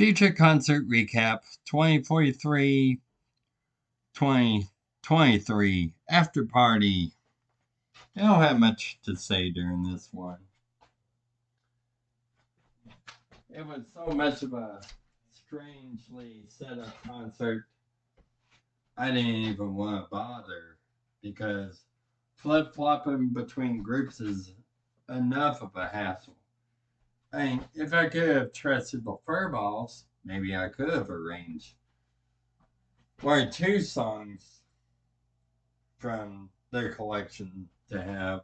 Future concert recap 2043 2023 after party. I don't have much to say during this one. It was so much of a strangely set up concert. I didn't even want to bother because flip flopping between groups is enough of a hassle. I mean, if I could have trusted the Furballs, maybe I could have arranged one or two songs from their collection to have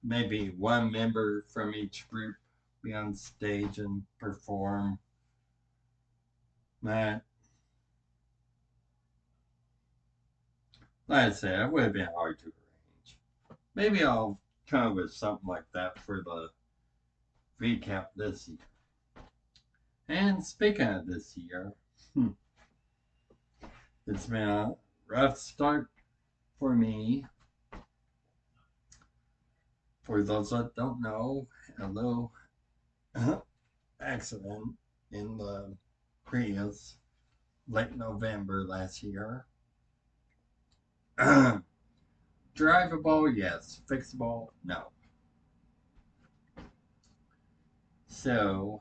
maybe one member from each group be on stage and perform. That, like I said, it would have been hard to arrange. Maybe I'll come up with something like that for the recap this year. And speaking of this year, it's been a rough start for me. For those that don't know, a little accident in the Prius late November last year. Drivable, yes. Fixable, no. So,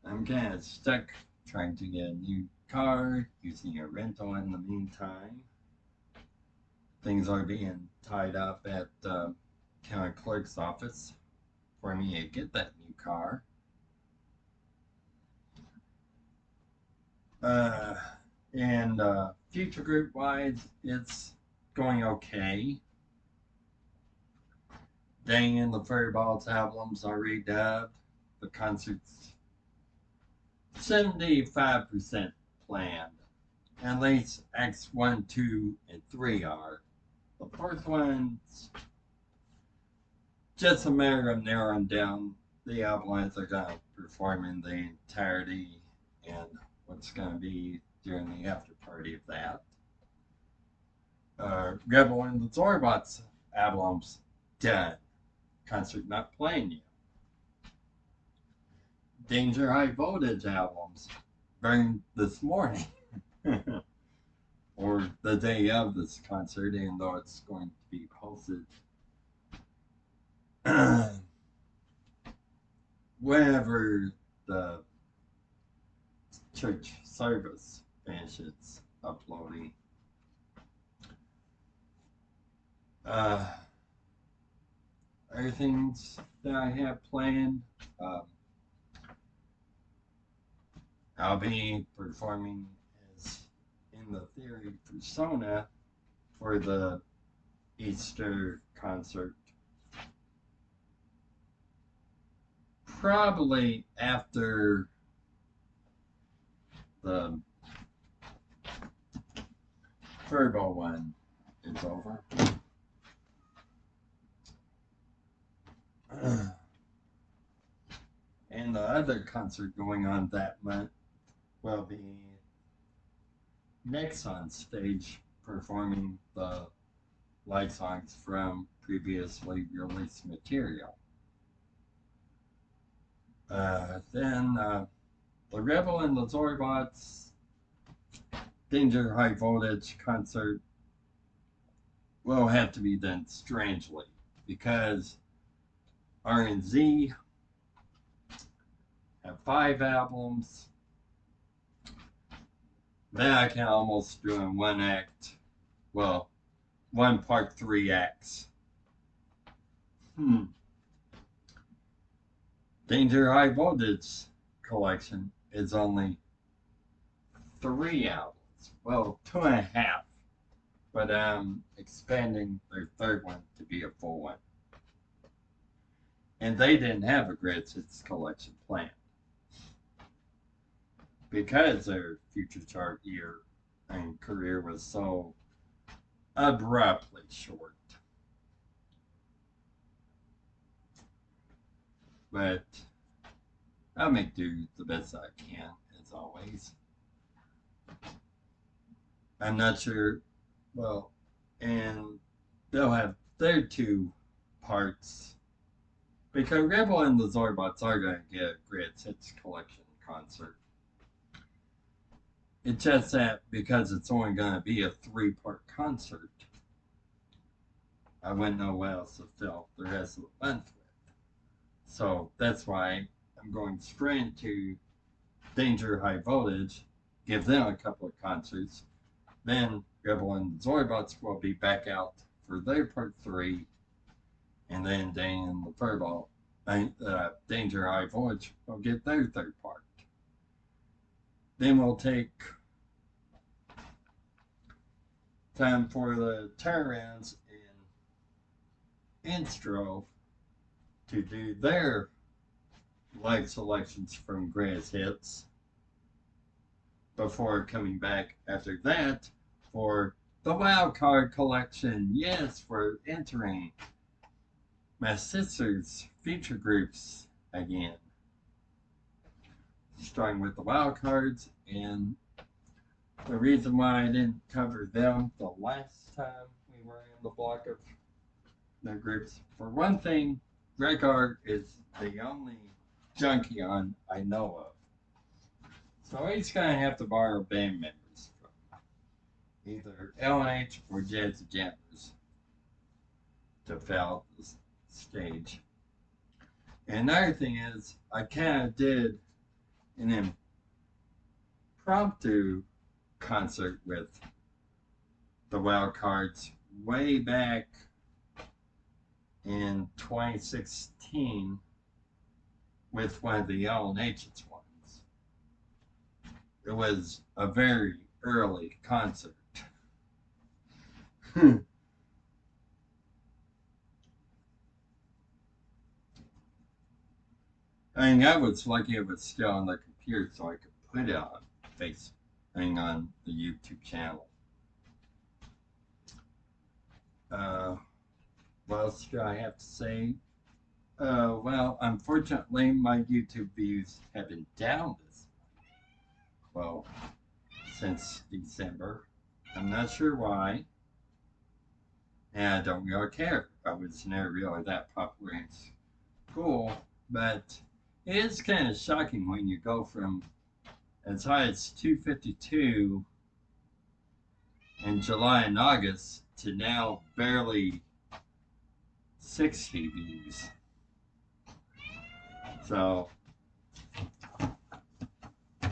I'm kind of stuck trying to get a new car, using a rental in the meantime. Things are being tied up at the county clerk's office for me to get that new car. And future group wise, it's going okay. Dang and the Furballs albums are redubbed. The concert's 75% planned. At least Acts 1, 2, and 3 are. The fourth one's just a matter of narrowing down the outlines they're going to perform in the entirety and what's going to be during the after party of that. Rebel and the Zorbots albums done. Concert not playing yet. Danger High Voltage albums burned this morning. Or the day of this concert, even though it's going to be posted whenever the church service finishes uploading. Other things that I have planned, I'll be performing as in the Theory persona for the Easter concert. Probably after the Furball one is over. And the other concert going on that month will be next on stage performing the live songs from previously released material. Then the Rebel and the Zorbots Danger High Voltage concert will have to be done strangely because R&Z have 5 albums. Then I can almost do in one act. Well, one part 3 acts. Danger High Voltage collection is only 3 albums. Well, 2.5. But I'm expanding their third one to be a full one. And they didn't have a Greatest Hits collection planned. Because their future chart year and career was so abruptly short. But I'll make do the best I can, as always. I'm not sure, well, and they'll have their 2 parts Because Rebel and the Zorbots are going to get a Greatest Hits Collection concert. It's just that because it's only going to be a 3-part concert, I wouldn't know what else to fill the rest of the month with. So that's why I'm going straight into Danger High Voltage, give them a couple of concerts. Then Rebel and the Zorbots will be back out for their part 3. And then Dane and the Furball, Danger High Voltage will get their 3rd part. Then we'll take time for the turnarounds in Instro to do their live selections from Greatest Hits before coming back after that for the Wildcard Collection. Yes, we're entering my sister's feature groups again. Starting with the wild cards, and the reason why I didn't cover them the last time we were in the block of the groups, for one thing, Gregor is the only Junkion I know of. So he's going to have to borrow band members from either LNH or Jazz Jammers to fill out the stage. And another thing is, I kind of did an impromptu concert with the wild cards way back in 2016 with one of the LNH's ones. It was a very early concert. I mean, I was lucky it was still on the computer so I could put it on on the YouTube channel. What else do I have to say? Well, unfortunately, my YouTube views have been down this month. Well, since December. I'm not sure why. And I don't really care. I was never really that popular in school, but it is kind of shocking when you go from as high as 252 in July and August to now barely 60 views. So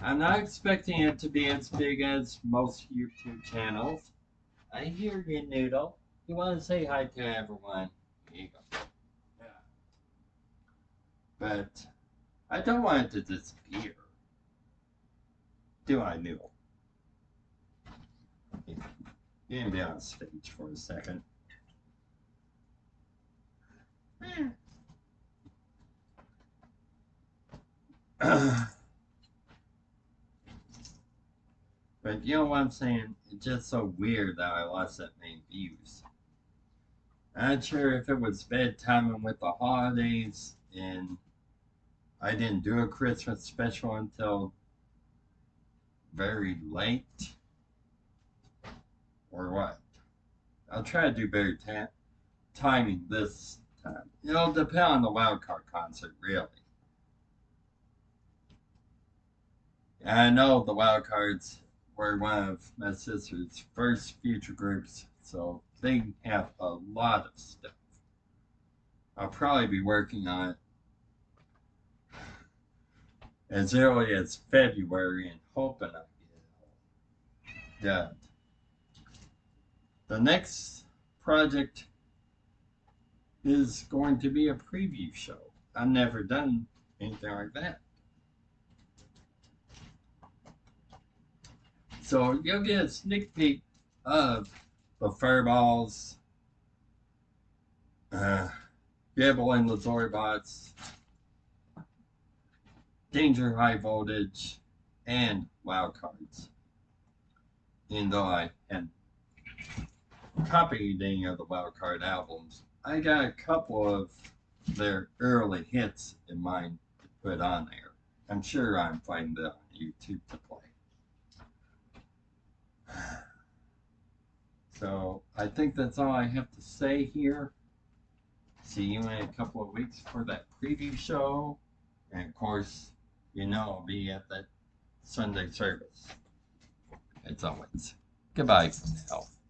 I'm not expecting it to be as big as most YouTube channels. I hear you, Noodle. You want to say hi to everyone? Here you go. Yeah. But I don't want it to disappear. Do I, Noodle? You can be on stage for a second. But you know what I'm saying? It's just so weird that I lost that many views. I'm not sure if it was bad timing with the holidays and I didn't do a Christmas special until very late or what. I'll try to do better timing this time. It'll depend on the wildcard concert, really. And I know the wildcards were one of my sister's first feature groups, so they have a lot of stuff. I'll probably be working on it as early as February and hoping I get it done. The next project is going to be a preview show. I've never done anything like that. So you'll get a sneak peek of the Furballs, Rebel and the Zorbots, Danger High Voltage, and Wildcards. Even though I had copied any of the Wildcard albums, I got a couple of their early hits in mind to put on there. I'm sure I'm finding them on YouTube to play. So I think that's all I have to say here. see you in a couple of weeks for that preview show. And of course, I'll be at that Sunday service. As always. Goodbye for now.